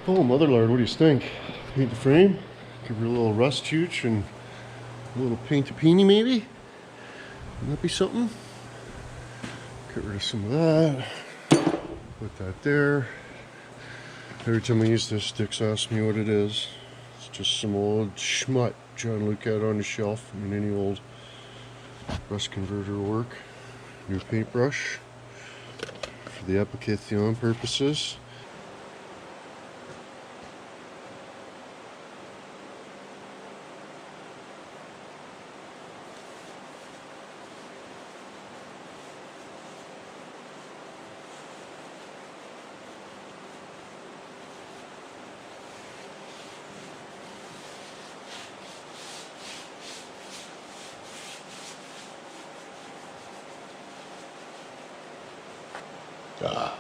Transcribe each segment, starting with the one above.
Oh, mother lord, what do you think? Paint the frame, give her a little rust chooch and a little paint a peony maybe? Wouldn't that be something? Get rid of some of that. Put that there. Every time I use this, Dick's asks me what it is. It's just some old schmutt trying to look at on the shelf. I mean, any old rust converter will work. New paintbrush for the application purposes. Ah.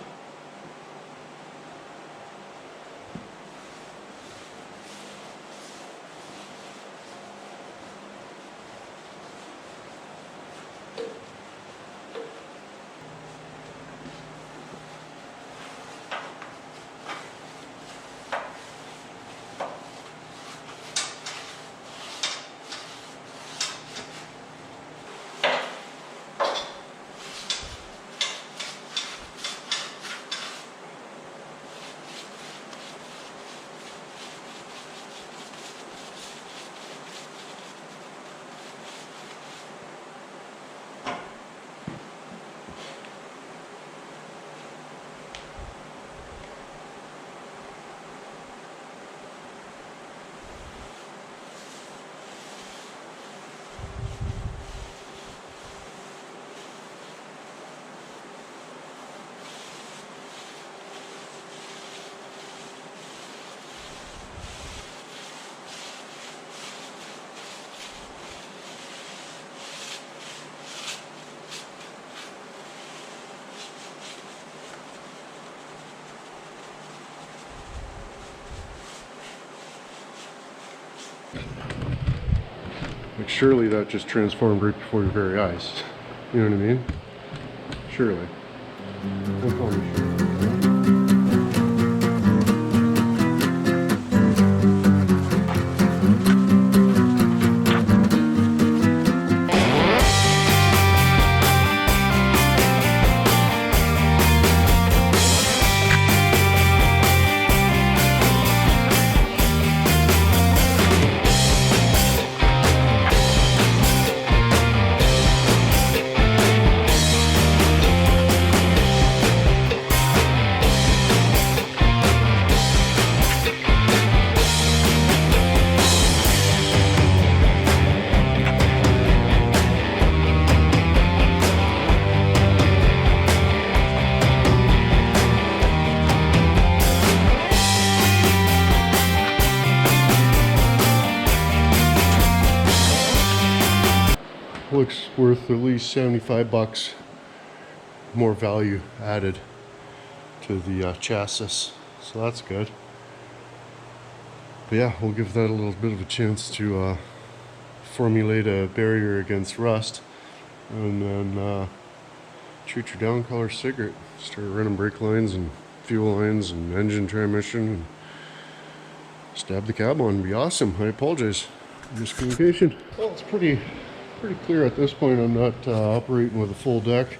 Like surely that just transformed right before your very eyes. You know what I mean? Surely. Don't call me sure. Looks worth at least 75 bucks more value added to the chassis, so that's good. But yeah, we'll give that a little bit of a chance to formulate a barrier against rust, and then treat your down color cigarette. Start running brake lines and fuel lines and engine transmission and stab the cab on. Be awesome. I apologize for miscommunication. Well, it's pretty clear at this point. I'm not operating with a full deck,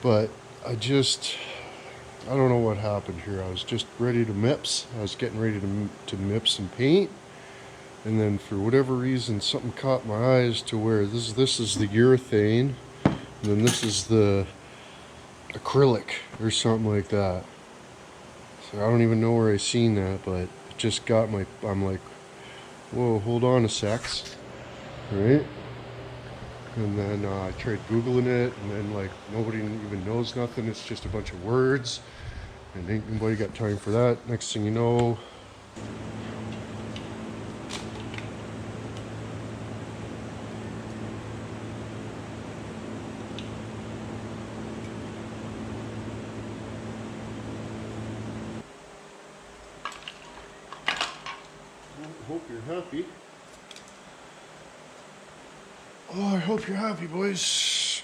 but I don't know what happened here. I was just ready to MIPS. I was getting ready to MIPS and paint, and then for whatever reason something caught my eyes to where this is the urethane, and then this is the acrylic or something like that. So I don't even know where I seen that, but it just got my, I'm like, whoa, hold on a sec, right? And then I tried Googling it, and then like nobody even knows nothing. It's just a bunch of words, and ain't nobody got time for that. Next thing you know, hope you're happy. Oh, I hope you're happy, boys.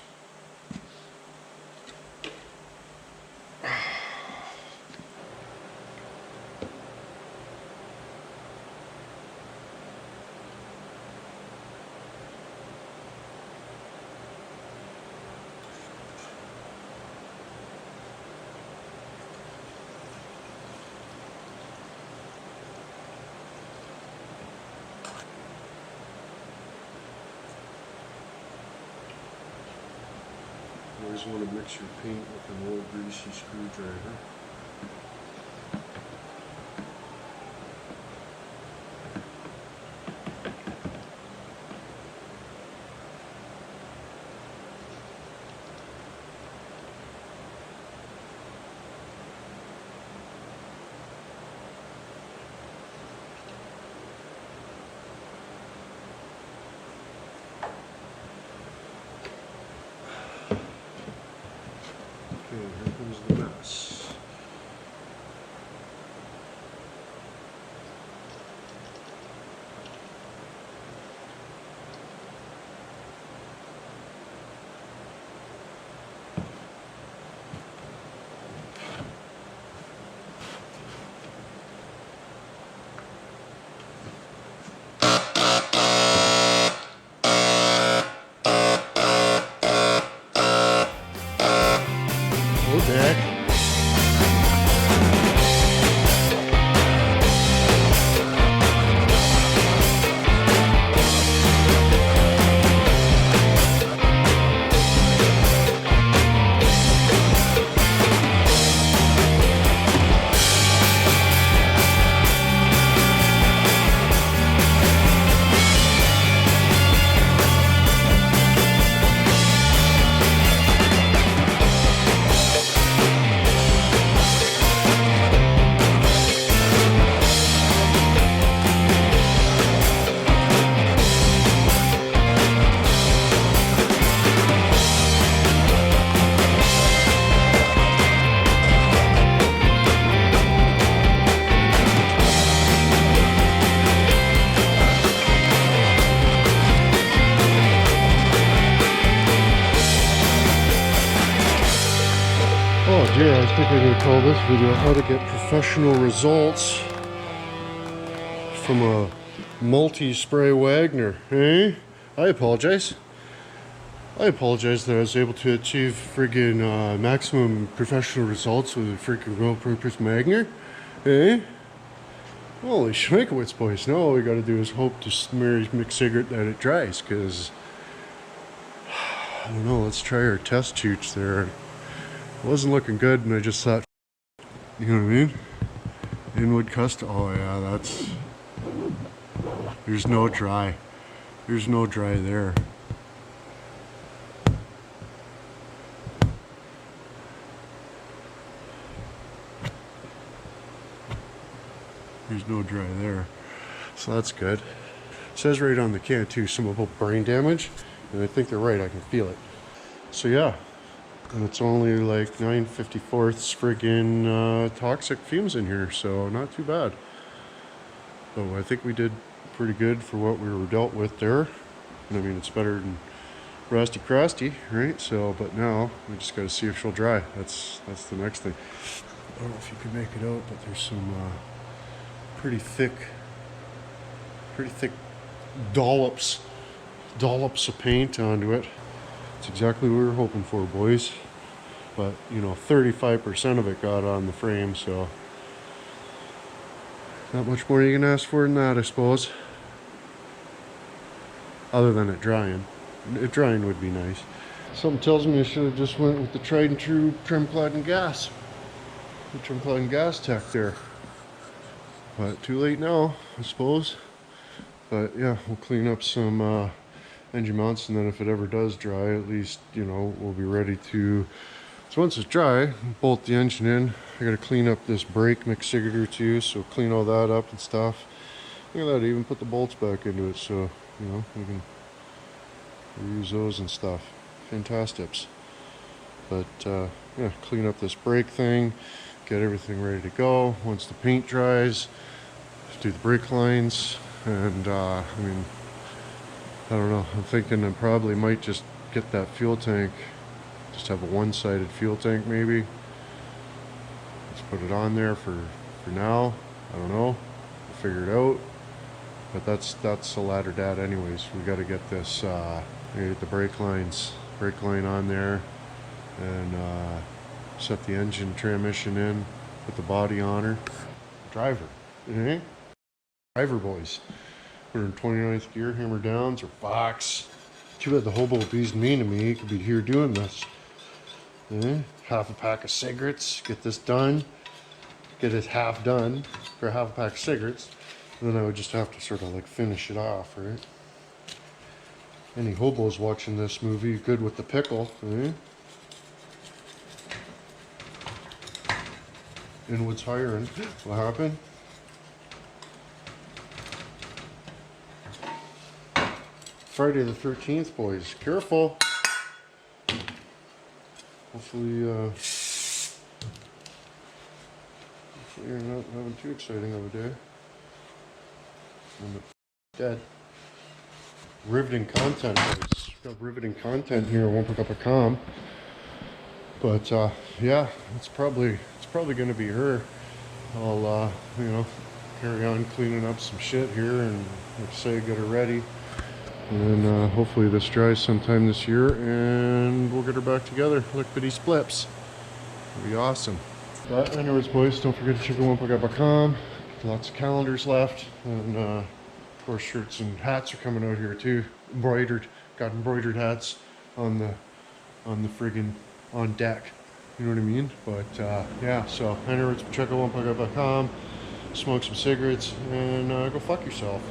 You always want to mix your paint with an old greasy screwdriver. Okay, here comes the mess. Oh, Dak. Oh dear, I think I'm going to call this video how to get professional results from a multi-spray Wagner, eh? I apologize that I was able to achieve friggin' maximum professional results with a friggin' all-purpose Wagner, eh? Holy schmeckowitz, boys. Now all we gotta do is hope to smear mix cigarette that it dries, because I don't know, let's try our test shoots there. It wasn't looking good, and I just thought, you know what I mean? Inwood custom. Oh yeah, that's. There's no dry. There's no dry there. There's no dry there. So that's good. It says right on the can too, something about brain damage, and I think they're right. I can feel it. So yeah. And it's only like 9/54ths friggin' toxic fumes in here, so not too bad. So I think we did pretty good for what we were dealt with there. And I mean, it's better than Rusty Crusty, right? So, but now we just got to see if she'll dry. That's the next thing. I don't know if you can make it out, but there's some pretty thick dollops of paint onto it. It's exactly what we were hoping for, boys. But, you know, 35% of it got on the frame, so not much more you can ask for than that, I suppose. Other than it drying. It drying would be nice. Something tells me I should have just went with the tried and true trim clad and gas. The trim clad and gas tech there. But too late now, I suppose. But yeah, we'll clean up some engine mounts, and then if it ever does dry, at least, you know, we'll be ready to. So once it's dry, bolt the engine in. I gotta clean up this brake mix cigarette too, so clean all that up and stuff. Look at that, even put the bolts back into it, so you know we can reuse those and stuff. Fantastics. But yeah, clean up this brake thing, get everything ready to go. Once the paint dries, do the brake lines, and I mean, I don't know, I'm thinking I probably might just get that fuel tank, just have a one-sided fuel tank maybe. Let's put it on there for now. I don't know, we'll figure it out. But that's a ladder dad anyways. We got to get this, get the brake line on there, and set the engine transmission in, put the body on her. Driver, eh? Driver, boys. 129th gear, hammer downs, or box. Too bad the hobo bees mean to me. He could be here doing this. Half a pack of cigarettes, get this done, get it half done for half a pack of cigarettes, and then I would just have to sort of like finish it off, right? Any hobos watching this movie, good with the pickle, Inwood's hiring. What happened? Friday the 13th, boys. Careful. Hopefully you're not having too exciting of a day. I'm dead. Riveting content, boys. Got riveting content here. I won't pick up a comm. But yeah, it's probably going to be her. I'll carry on cleaning up some shit here and, like I say, get her ready. And then hopefully this dries sometime this year, and we'll get her back together, lickety splips. It'll be awesome. But anyways, boys, don't forget to check out onepickup.com. Lots of calendars left, and of course shirts and hats are coming out here too. Got embroidered hats on the friggin' on deck. You know what I mean? But yeah, so anyways, check out onepickup.com, smoke some cigarettes, and go fuck yourself.